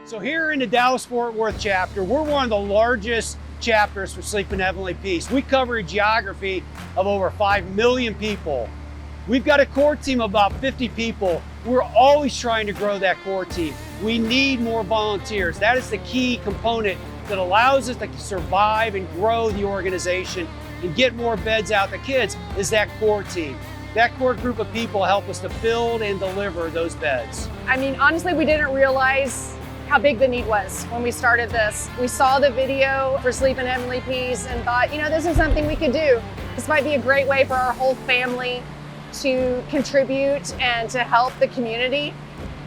So here in the Dallas-Fort Worth chapter, we're one of the largest chapters for Sleep in Heavenly Peace. We cover a geography of over 5 million people. We've got a core team of about 50 people. We're always trying to grow that core team. We need more volunteers. That is the key component that allows us to survive and grow the organization and get more beds out to kids, is that core team. That core group of people help us to build and deliver those beds. I mean, honestly, we didn't realize how big the need was when we started this. We saw the video for Sleep in Heavenly Peace and thought, you know, this is something we could do. This might be a great way for our whole family to contribute and to help the community.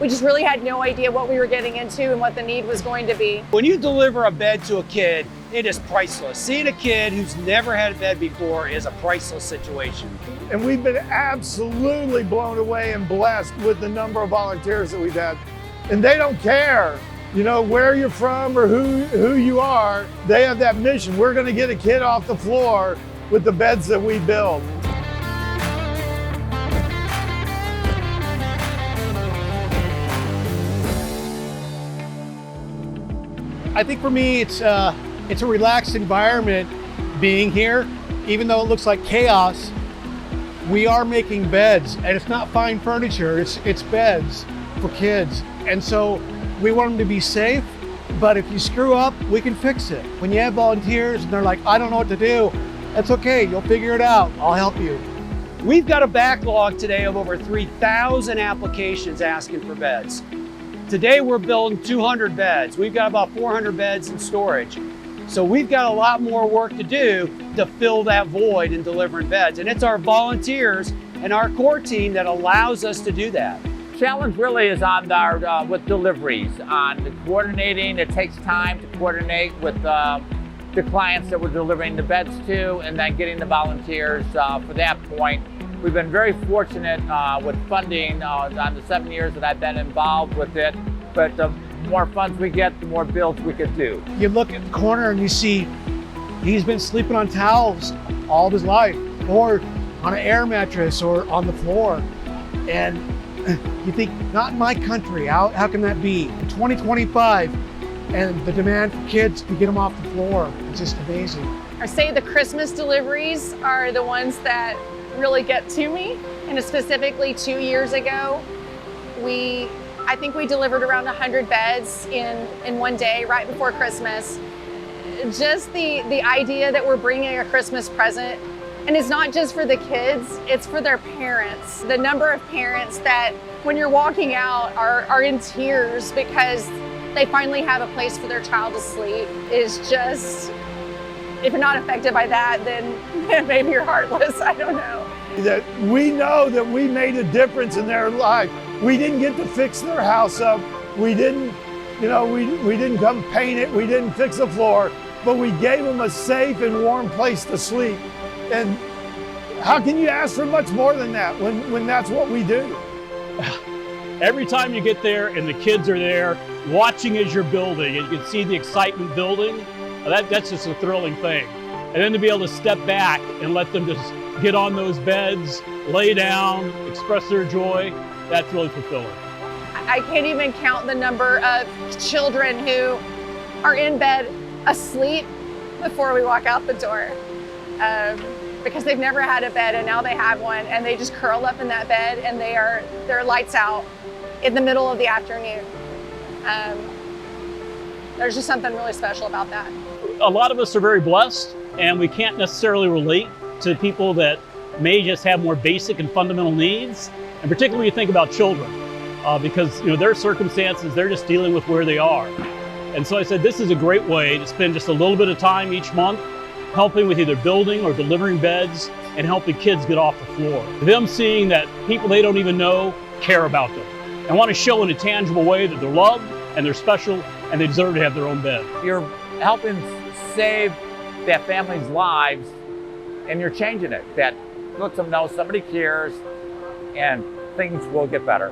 We just really had no idea what we were getting into and what the need was going to be. When you deliver a bed to a kid, it is priceless. Seeing a kid who's never had a bed before is a priceless situation. And we've been absolutely blown away and blessed with the number of volunteers that we've had. And they don't care, you know, where you're from or who you are. They have that mission. We're going to get a kid off the floor with the beds that we build. I think for me, it's a relaxed environment being here. Even though it looks like chaos, we are making beds, and it's not fine furniture, it's beds for kids. And so we want them to be safe, but if you screw up, we can fix it. When you have volunteers and they're like, I don't know what to do, that's okay, you'll figure it out, I'll help you. We've got a backlog today of over 3,000 applications asking for beds. Today we're building 200 beds. We've got about 400 beds in storage. So we've got a lot more work to do to fill that void in delivering beds. And it's our volunteers and our core team that allows us to do that. Challenge really is on our with deliveries, on the coordinating. It takes time to coordinate with the clients that we're delivering the beds to, and then getting the volunteers for that point. We've been very fortunate with funding on the 7 years that I've been involved with it, but the more funds we get, the more builds we could do. You look at the corner and you see he's been sleeping on towels all of his life, or on an air mattress or on the floor. And you think, not in my country, how can that be? 2025, and the demand for kids to get them off the floor, it's just amazing. I say the Christmas deliveries are the ones that really get to me. And specifically 2 years ago, I think we delivered around 100 beds in one day right before Christmas. Just the idea that we're bringing a Christmas present, and it's not just for the kids, it's for their parents. The number of parents that when you're walking out are in tears because they finally have a place for their child to sleep is just, if you're not affected by that, then maybe you're heartless, I don't know. That we know that we made a difference in their life. We didn't get to fix their house up. We didn't, you know, we didn't come paint it. We didn't fix the floor, but we gave them a safe and warm place to sleep. And how can you ask for much more than that when that's what we do? Every time you get there and the kids are there watching as you're building, and you can see the excitement building, that's just a thrilling thing. And then to be able to step back and let them just get on those beds, lay down, express their joy, that's really fulfilling. I can't even count the number of children who are in bed asleep before we walk out the door. Because they've never had a bed and now they have one, and they just curl up in that bed and they're lights out in the middle of the afternoon. There's just something really special about that. A lot of us are very blessed, and we can't necessarily relate to people that may just have more basic and fundamental needs, and particularly when you think about children, because their circumstances, they're just dealing with where they are. And so I said, this is a great way to spend just a little bit of time each month helping with either building or delivering beds and helping kids get off the floor. Them seeing that people they don't even know care about them and want to show in a tangible way that they're loved and they're special and they deserve to have their own bed. You're helping save that family's lives, and you're changing it. That lets them know somebody cares and things will get better.